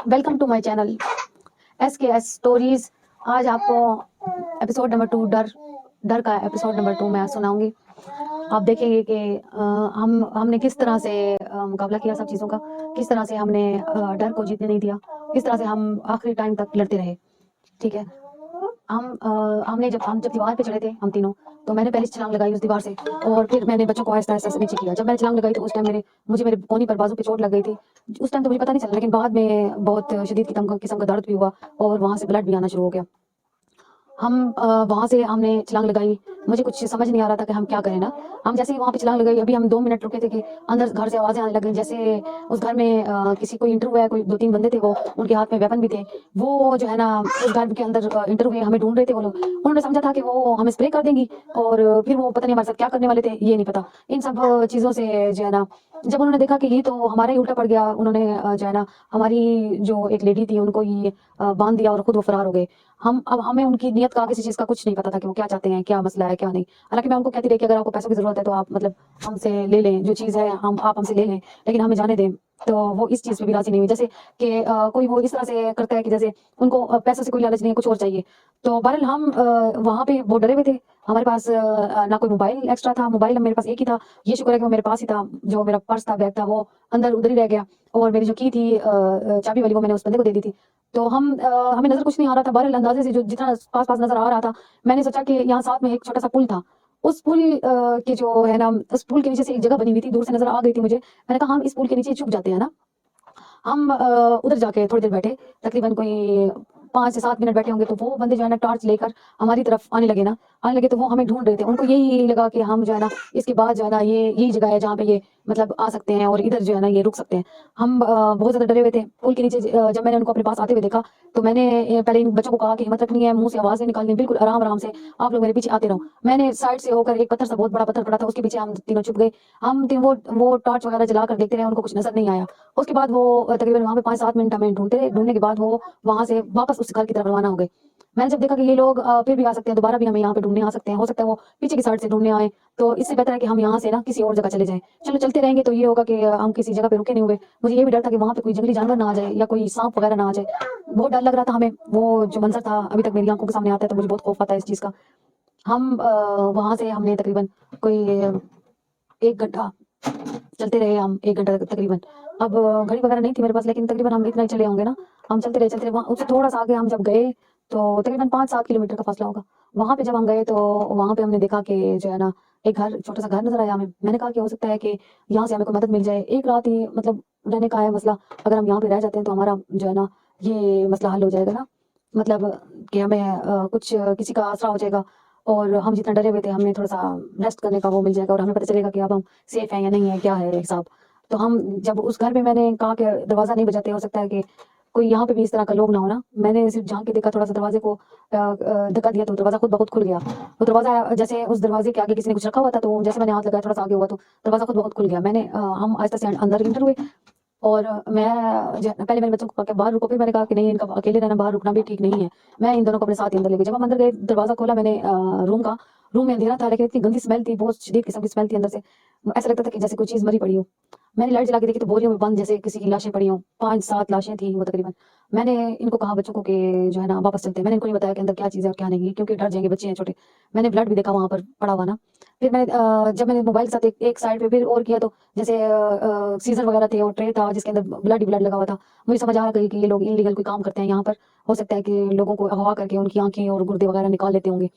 Welcome to my channel SKS stories. आज आपको episode number 2 डर डर का एपिसोड नंबर 2 मैं सुनाऊंगी। आप देखेंगे कि हमने किस तरह से मुकाबला किया सब चीज़ों का, किस तरह से हमने डर को जीतने नहीं दिया, किस तरह से हम आखिरी टाइम तक लड़ते रहे। ठीक है, हम जब दीवार पे चढ़े थे हम तीनों, तो मैंने पहले छलांग लगाई उस दीवार से और फिर मैंने बच्चों को आहिस्ता-आहिस्ता से नीचे किया। जब मैंने छलांग लगाई तो उस टाइम मेरे कोहनी पर बाजू पे चोट लग गई थी। उस टाइम तो मुझे पता नहीं चला, लेकिन बाद में बहुत शदीद किस्म का दर्द भी हुआ और वहाँ से ब्लड भी आना शुरू हो गया। वहाँ से हमने छलांग लगाई। मुझे कुछ समझ नहीं आ रहा था कि हम क्या करें ना। हम जैसे ही वहाँ पे छलांग लगाई, अभी हम 2 मिनट रुके थे कि अंदर घर से आवाज़ें आने लग गईं। जैसे उस घर में किसी कोई एंटर हुआ है, कोई 2-3 बंदे थे, वो उनके हाथ में वेपन भी थे। वो जो है ना उस घर के अंदर एंटर हुए, हमें ढूँढ रहे थे वो लोग। उन्होंने समझा था कि वो हमें स्प्रे कर देंगी और फिर वो पता नहीं हमारे साथ क्या करने वाले थे, ये नहीं पता। इन सब चीज़ों से जो है ना, जब उन्होंने देखा कि ये तो हमारा ही उल्टा पड़ गया, उन्होंने जो है ना हमारी जो एक लेडी थी उनको ही बाँध दिया और खुद वो फरार हो गए। अब हमें उनकी नियत का, किसी चीज़ का कुछ नहीं पता था कि वो क्या चाहते हैं, क्या मसला है, क्या नहीं। हालाँकि मैं उनको कहती रही कि अगर आपको पैसों की ज़रूरत है तो आप मतलब हमसे ले लें, जो चीज़ है आप हमसे ले लें, लेकिन हमें जाने दें। तो वो इस चीज़ पे भी राज़ी नहीं हुई। जैसे कि कोई वो इस तरह से करता है कि जैसे उनको पैसों से कोई लालच नहीं है, कुछ और चाहिए। तो बहरहाल हम वहाँ पे बहुत डरे हुए थे। हमारे पास ना कोई मोबाइल एक्स्ट्रा था, मोबाइल मेरे पास एक ही था। ये शुक्र है कि वो मेरे पास ही था। जो मेरा पर्स था, बैग था, वो अंदर उधर ही रह गया और मेरी जो की थी चाबी वाली, वो मैंने उस बंदे को दे दी थी। तो हमें नज़र कुछ नहीं आ रहा था, बहरहाल अंदाज़े से जो जितना पास-पास नज़र आ रहा था, मैंने सोचा कि यहाँ साथ में एक छोटा-सा पुल था। उस पुल के जो है ना, उस पुल के नीचे से एक जगह बनी हुई थी, दूर से नज़र आ गई थी मुझे। मैंने कहा हम इस पुल के नीचे छुप जाते हैं ना। हम उधर जाके थोड़ी देर बैठे, तकरीबन कोई 5 से 7 मिनट बैठे होंगे, तो वो बंदे जो है ना टॉर्च लेकर हमारी तरफ आने लगे, तो वो हमें ढूँढ रहे थे। उनको यही लगा कि हम जो है ना इसके बाद जो है ना ये यही जगह है जहाँ पे ये मतलब आ सकते हैं और इधर जो है ना ये रुक सकते हैं। हम बहुत ज़्यादा डरे हुए थे। पुल के नीचे जब मैंने उनको अपने पास आते हुए देखा, तो मैंने पहले इन बच्चों को कहा कि हिम्मत रखनी है, मुँह से आवाज़ नहीं निकालनी, बिल्कुल आराम-आराम से आप लोग मेरे पीछे आते रहो। मैंने साइड से होकर एक पत्थर सा बहुत बड़ा पत्थर पड़ा था, उसके पीछे हम तीनों छुप गए। हम ती वो टॉर्च वगैरह जलाकर देखते रहे, उनको कुछ नज़र नहीं आया। उसके बाद वो तकरीबन वहाँ पे 5-7 मिनट हमें ढूँढते रहे, ढूँढने के बाद वो वहाँ से वापस उस घर की तरफ रवाना हो गए। मैंने जब देखा कि ये लोग फिर भी आ सकते हैं, दोबारा भी हमें यहाँ पे ढूँढने आ सकते हैं, हो सकता है वो पीछे की साइड से ढूँढने आएँ, तो इससे बेहतर है कि हम यहाँ से ना किसी और जगह चले जाएँ। चलो चलते रहेंगे तो ये होगा कि हम किसी जगह पे रुके नहीं हुए। मुझे ये भी डर था कि वहाँ पे कोई जंगली जानवर ना आ जाए या कोई साँप वगैरह ना आ जाए। बहुत डर लग रहा था हमें, वो जो मंज़र था अभी तक मेरी आँखों के सामने आता है, तो मुझे बहुत खौफ आता है इस चीज़ का। वहाँ से हमने तकरीबन कोई 1 घंटा चलते रहे हम, 1 घंटा तक तकरीबन। अब घड़ी वगैरह नहीं थी मेरे पास, लेकिन तकरीबन हम इतना ही चले होंगे ना। हम चलते रहे, वहाँ उससे थोड़ा-सा आगे हम जब गए, तो तकरीबन 5-7 किलोमीटर का फासला होगा। वहाँ पे जब हम गए, तो वहाँ पे हमने देखा कि जो है ना, एक घर, छोटा-सा घर नज़र आया हमें। मैंने कहा कि हो सकता है कि यहाँ से हमें कोई मदद मिल जाए। एक रात ही मतलब रहने का है मसला, अगर हम यहाँ पे रह जाते हैं तो हमारा जो है ना, ये मसला हल हो जाएगा ना। मतलब कि हमें कुछ किसी का आसरा हो जाएगा और हम जितना डरे हुए थे, हमें थोड़ा-सा रेस्ट करने का वो मिल जाएगा और हमें पता चलेगा कि अब हम सेफ हैं या नहीं है, क्या है हिसाब। तो हम जब उस घर में, मैंने कहा कि दरवाज़ा नहीं बजाते, हो सकता है कि कोई यहाँ पे भी इस तरह का लोग ना हो ना। मैंने सिर्फ़ झाँक के देखा, थोड़ा-सा दरवाज़े को धक्का दिया, तो दरवाज़ा खुद ब खुद खुल गया। वो दरवाज़ा जैसे उस दरवाज़े के आगे किसी ने कुछ रखा हुआ था, तो जैसे मैंने हाथ लगाया, थोड़ा-सा आगे हुआ, तो दरवाज़ा खुद ब खुद खुल गया। हम आहिस्ता से अंदर एंटर हुए और मैं जो है ना, पहले मैंने बच्चों को कहा कि बाहर रुको, फिर मैंने कहा कि नहीं, इनका अकेले रहना, बाहर रुकना भी ठीक नहीं है। मैं इन दोनों को अपने साथ ही अंदर ले गई। जब हम अंदर गए, दरवाज़ा खोला मैंने रूम में अंधेरा था, लेकिन इतनी गंदी स्मेल थी, बहुत शदीद किस्म की स्मेल थी अंदर से। ऐसा लगता था कि जैसे कोई चीज़ मरी पड़ी हो। मैंने लाइट जला के देखी, तो बोरियों में बंद जैसे किसी की लाशें पड़ी हों, 5-7 लाशें थी वो तकरीबन। मैंने इनको कहा बच्चों को कि जो है ना वापस चलते हैं। मैंने इनको नहीं बताया कि अंदर क्या चीज़ है और क्या नहीं है, क्योंकि डर जाएँगे, बच्चे हैं छोटे। मैंने ब्लड भी देखा वहाँ पर पड़ा हुआ ना। फिर जब मैंने मोबाइल के साथ एक एक साइड पे फिर और किया, तो जैसे सीज़र वगैरह थे और ट्रे था जिसके अंदर ब्लड ही ब्लड लगा हुआ था। मुझे समझ आ गई कि ये लोग इल्लीगल कोई काम करते हैं यहाँ पर। हो सकता है कि लोगों को अगवा करके उनकी आँखें और गुर्दे वगैरह निकाल लेते होंगे।